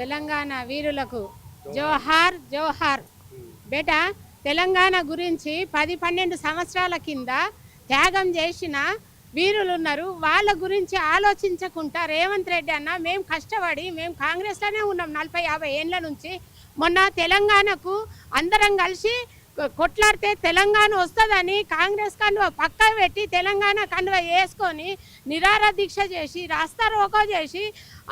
తెలంగాణ వీరులకు జోహార్ జోహార్. బేటా, తెలంగాణ గురించి 10-12 సంవత్సరాల కింద త్యాగం చేసిన వీరులు ఉన్నారు. వాళ్ళ గురించి ఆలోచించకుండా రేవంత్ రెడ్డి అన్న మేము కష్టపడి మేము కాంగ్రెస్లోనే ఉన్నాం 40-50 ఏళ్ళ నుంచి. మొన్న తెలంగాణకు అందరం కలిసి కొట్లాడితే తెలంగాణ వస్తుందని కాంగ్రెస్ కండువ పక్క పెట్టి తెలంగాణ కండువ వేసుకొని నిరాహార దీక్ష చేసి రాస్తా రోకో చేసి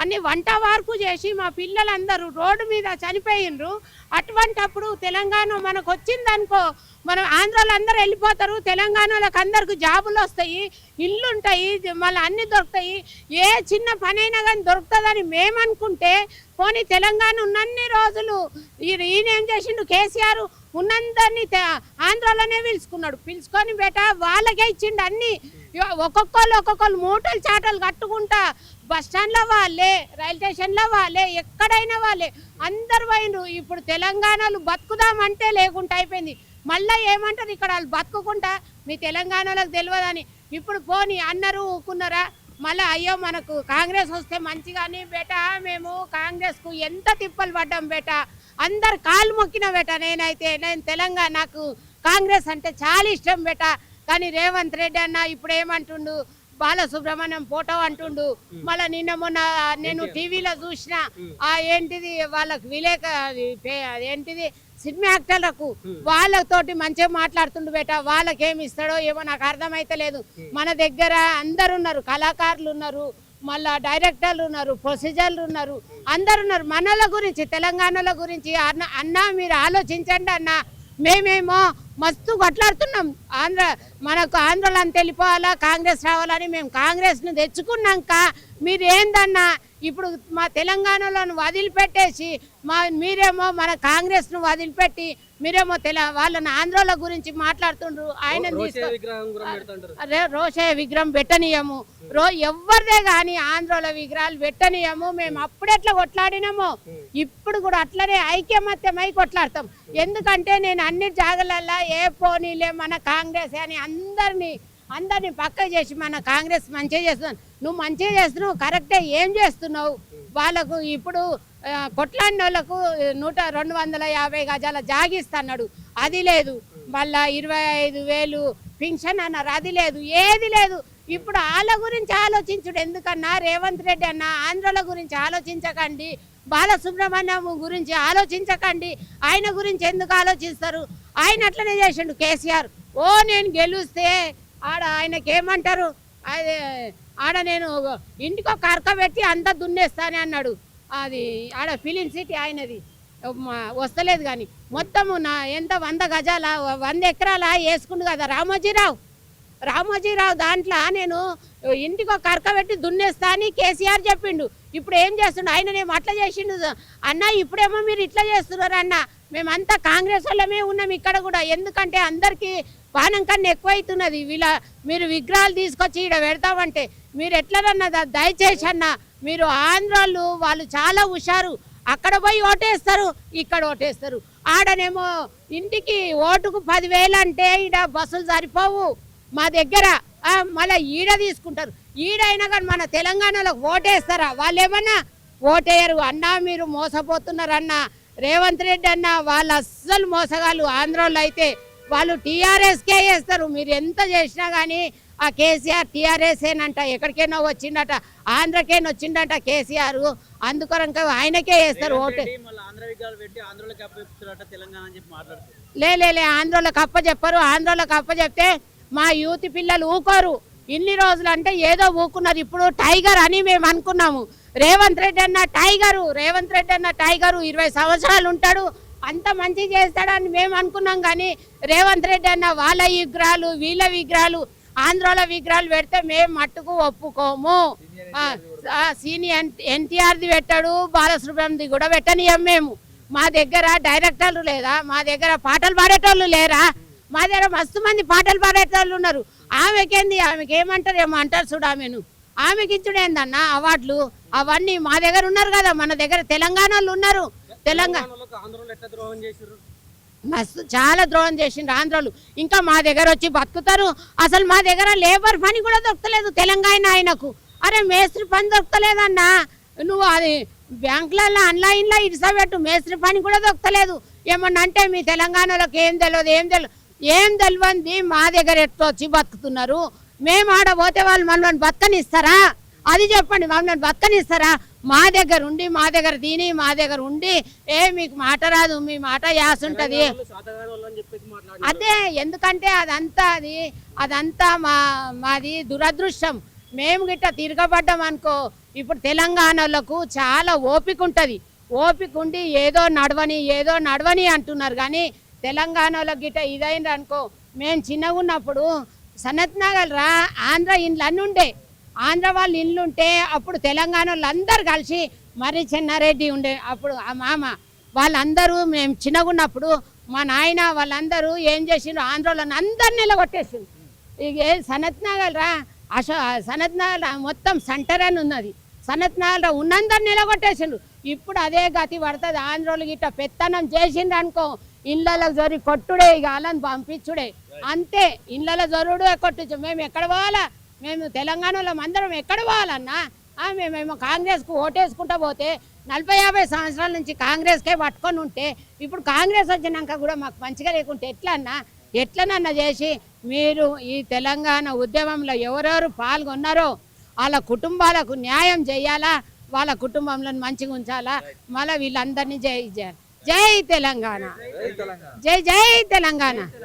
అన్ని వంట వార్పు చేసి మా పిల్లలందరూ రోడ్డు మీద చనిపోయినరు. అటువంటప్పుడు తెలంగాణ మనకు వచ్చిందనుకో మనం ఆంధ్రాలో అందరూ వెళ్ళిపోతారు. తెలంగాణలోకి అందరికి జాబులు వస్తాయి, ఇల్లు ఉంటాయి, మళ్ళీ అన్నీ దొరుకుతాయి. ఏ చిన్న పనైనా కానీ దొరుకుతుందని మేము అనుకుంటే పోనీ తెలంగాణ ఉన్నన్ని రోజులు ఈయన ఏం చేసిండు కేసీఆర్ ఉన్నందరినీ ఆంధ్రాలోనే పిలుచుకొని బేటా వాళ్ళకే ఇచ్చిండు అన్నీ. ఒక్కొక్కరు మూటలు చాటలు కట్టుకుంటా బస్ స్టాండ్లో వాళ్ళే, రైల్ స్టేషన్లో వాళ్ళే, ఎక్కడైనా వాళ్ళే అందరు పోయినరు. ఇప్పుడు తెలంగాణలో బతుకుదామంటే లేకుండా అయిపోయింది. మళ్ళీ ఏమంటారు ఇక్కడ వాళ్ళు బతుకుకుంటా మీ తెలంగాణలోకి తెలియదని. ఇప్పుడు పోనీ అన్నారు ఊకున్నారా? మళ్ళీ అయ్యో మనకు కాంగ్రెస్ వస్తే మంచిగాని బేటా మేము కాంగ్రెస్కు ఎంత తిప్పలు పడ్డాం బేటా, అందరు కాళ్ళు మొక్కిన బేటా. నేను తెలంగాణ నాకు కాంగ్రెస్ అంటే చాలా ఇష్టం బేటా. కానీ రేవంత్ రెడ్డి అన్న ఇప్పుడు ఏమంటుండు బాలసుబ్రహ్మణ్యం ఫోటో అంటుండు. మళ్ళీ నిన్న మొన్న నేను టీవీలో చూసిన ఏంటిది వాళ్ళకు ఏంటిది సినిమా యాక్టర్లకు వాళ్ళతోటి మంచిగా మాట్లాడుతుండు బేటా. వాళ్ళకేమి ఇస్తాడో ఏమో నాకు అర్థమైతే లేదు. మన దగ్గర అందరు ఉన్నారు, కళాకారులు ఉన్నారు, మళ్ళా డైరెక్టర్లు ఉన్నారు, ప్రొసీజర్లు ఉన్నారు, అందరు ఉన్నారు. మనల గురించి తెలంగాణల గురించి అన్న మీరు ఆలోచించండి అన్న. మేమేమో మస్తు కొట్లాడుతున్నాం మనకు ఆంధ్రలో అంత వెళ్ళిపోవాలా కాంగ్రెస్ రావాలని. మేము కాంగ్రెస్ను తెచ్చుకున్నాక మీరు ఏందన్నా ఇప్పుడు మా తెలంగాణలో వదిలిపెట్టేసి మీరేమో మన కాంగ్రెస్ను వదిలిపెట్టి మీరేమో వాళ్ళని ఆంధ్రాల గురించి మాట్లాడుతుండ్రు. ఆయన రోషయ్య విగ్రహం పెట్టనీయము, ఎవరిదే కానీ ఆంధ్రాల విగ్రహాలు పెట్టనీయము. మేము అప్పుడెట్లా కొట్లాడినామో ఇప్పుడు కూడా అట్లనే ఐక్యమత్యమై కొట్లాడతాం. ఎందుకంటే నేను అన్ని జాగాలల్లో ఏ పోనీలే మన కాంగ్రెస్ అని అందరినీ పక్క చేసి మన కాంగ్రెస్ మంచిగా చేస్తున్నాను. నువ్వు మంచిగా చేస్తున్నావు కరెక్టే, ఏం చేస్తున్నావు? వాళ్ళకు ఇప్పుడు కొట్లాడిన వాళ్ళకు 250 గజాల జాగిస్తున్నాడు, అది లేదు. మళ్ళా 25,000 పింఛన్ అన్నారు, అది లేదు, ఏది లేదు. ఇప్పుడు వాళ్ళ గురించి ఆలోచించుడు ఎందుకన్నా రేవంత్ రెడ్డి అన్న? ఆంధ్రాల గురించి ఆలోచించకండి, బాలసుబ్రహ్మణ్యం గురించి ఆలోచించకండి. ఆయన గురించి ఎందుకు ఆలోచిస్తారు? ఆయన అట్లనే చేసిండు కేసీఆర్. నేను గెలిస్తే ఆయనకేమంటారు ఆడ నేను ఇంటికి ఒక అరక పెట్టి అంతా దున్నేస్తానే అన్నాడు. అది ఆడ ఫిలిం సిటీ ఆయనది వస్తలేదు కానీ మొత్తము ఎంత 100 గజాల 100 ఎకరాల వేసుకుండు కదా రామోజీరావు దాంట్లో నేను ఇంటికి ఒక అరక పెట్టి దున్నేస్తా అని కేసీఆర్ చెప్పిండు. ఇప్పుడు ఏం చేస్తుండు? ఆయననేమో అట్లా చేసిండు అన్న. ఇప్పుడేమో మీరు ఇట్లా చేస్తున్నారు అన్న. మేమంతా కాంగ్రెస్ వాళ్ళమే ఉన్నాం ఇక్కడ కూడా. ఎందుకంటే అందరికీ పానం కన్నా ఎక్కువైతున్నది. మీరు విగ్రహాలు తీసుకొచ్చి ఇక్కడ పెడతామంటే మీరు ఎట్లనన్నా దయచేసి అన్న, మీరు ఆంధ్రాలు వాళ్ళు చాలా హుషారు. అక్కడ పోయి ఓటేస్తారు, ఇక్కడ ఓటేస్తారు. ఆడనేమో ఇంటికి ఓటుకు 10,000 అంటే ఈడ బస్సులు సరిపోవు మా దగ్గర. మళ్ళీ ఈడ తీసుకుంటారు. ఈడైనా కానీ మన తెలంగాణలో ఓటేస్తారా? వాళ్ళు ఏమన్నా ఓటేయరు అన్నా. మీరు మోసపోతున్నారు అన్న. రేవంత్ రెడ్డి అన్న వాళ్ళు అస్సలు మోసగాళ్ళు. ఆంధ్రాలో అయితే వాళ్ళు టీఆర్ఎస్కే వేస్తారు. మీరు ఎంత చేసినా కానీ ఆ కేసీఆర్ టీఆర్ఎస్ఏనంట. ఎక్కడికైనా వచ్చిండట, ఆంధ్రకైనా వచ్చిండట కేసీఆర్. అందుకొరంక ఆయనకే వేస్తారు ఓటు. లే ఆంధ్రాలకు అప్ప చెప్పరు. ఆంధ్రాలకు అప్ప చెప్తే మా యూత్ పిల్లలు ఊకోరు. ఇన్ని రోజులు అంటే ఏదో ఊకున్నారు. ఇప్పుడు టైగర్ అని మేము అనుకున్నాము. రేవంత్ రెడ్డి అన్న టైగరు, 20 సంవత్సరాలు ఉంటాడు, అంత మంచి చేస్తాడని మేము అనుకున్నాం. కానీ రేవంత్ రెడ్డి అన్న వాళ్ళ విగ్రహాలు వీళ్ళ విగ్రహాలు ఆంధ్రాల విగ్రహాలు పెడితే మేము మట్టుకు ఒప్పుకోము. సీనియర్ ఎన్టీఆర్ది పెట్టాడు, బాలసుబ్రహ్మణ్యంది కూడా పెట్టనియం మేము. మా దగ్గర డైరెక్టర్లు లేదా? మా దగ్గర పాటలు పాడేటోళ్ళు లేరా? మా దగ్గర మస్తు మంది పాటలు పాడేటోళ్ళు ఉన్నారు. ఆమెకేంది? ఆమెకి ఏమంటారు ఏమో అంటారు చూడు. ఆమెకి ఇచ్చుడేందన్న అవార్డులు అవన్నీ మా దగ్గర ఉన్నారు కదా. మన దగ్గర తెలంగాణలో ఉన్నారు. మస్తు చాలా ద్రోహం చేసిండ్రు ఆంధ్రాలు. ఇంకా మా దగ్గర వచ్చి బతుకుతారు. అసలు మా దగ్గర లేబర్ పని కూడా దొరకలేదు తెలంగాణ ఆయనకు. అరే మేస్త్రి పని దొరకలేదన్నా. నువ్వు అది బ్యాంకులలో ఆన్లైన్లో ఇడిసబెట్టు మేస్త్రి పని కూడా దొరకలేదు. ఏమన్నా అంటే మీ తెలంగాణలోకి ఏం తెలియదు ఏం తెలియంది మా దగ్గర ఎట్లా వచ్చి బతుకుతున్నారు, మేము ఆడ పోతే వాళ్ళు మనల్ని బతకనిస్తారా? అది చెప్పండి, మమ్మల్ని బతకనిస్తారా? మా దగ్గర ఉండి మా దగ్గర తిని మా దగ్గర ఉండి మీకు మాట రాదు, మీ మాట యాస ఉంటుంది. అదే ఎందుకంటే అదంతా మాది దురదృష్టం. మేము గిట్ట తిరగబడ్డాం అనుకో, ఇప్పుడు తెలంగాణలకు చాలా ఓపిక ఉంటుంది. ఓపిక ఉండి ఏదో నడవని అంటున్నారు. కానీ తెలంగాణలో గిట్ట ఇదైంది అనుకో, మేము చిన్నగా ఉన్నప్పుడు సనత్ నగర్ ఆంధ్ర ఇండ్లు అన్నీ ఉండే. ఆంధ్ర వాళ్ళు ఇల్లు ఉంటే అప్పుడు తెలంగాణ వాళ్ళు అందరు కలిసి మరి చెన్నారెడ్డి ఉండే అప్పుడు ఆ మామ వాళ్ళందరూ మేము చిన్నగా ఉన్నప్పుడు మా నాయన వాళ్ళందరూ ఏం చేసిండ్రు, ఆంధ్రలో అందరు నిలగొట్టేసిండ్రు. ఇక సనత్ నగర్ సనత్ నగర్ మొత్తం సెంటర్ అని ఉన్నది. సనత్ నగర్ ఉన్నందరు నిలగొట్టేసిండ్రు. ఇప్పుడు అదే గతి పడుతుంది. ఆంధ్రోళ్ళు గిట్ట పెత్తనం చేసిండ్రు అనుకో, ఇళ్ళలో జరి కొట్టుడే, ఇక వాళ్ళని పంపించుడే అంతే. ఇళ్ళలో జరుడు కొట్టించు. మేము ఎక్కడ పోవాలా? మేము తెలంగాణలో అందరం ఎక్కడ పోవాలన్నా? మేమేమో కాంగ్రెస్కు ఓటేసుకుంటూ పోతే 40-50 సంవత్సరాల నుంచి కాంగ్రెస్కే పట్టుకొని ఉంటే ఇప్పుడు కాంగ్రెస్ వచ్చినాక కూడా మాకు మంచిగా లేకుంటే ఎట్లనన్నా చేసి మీరు ఈ తెలంగాణ ఉద్యమంలో ఎవరెవరు పాల్గొన్నారో వాళ్ళ కుటుంబాలకు న్యాయం చేయాలా, వాళ్ళ కుటుంబంలో మంచిగా ఉంచాలా. మళ్ళీ వీళ్ళందరినీ జై తెలంగాణ, జై తెలంగాణ.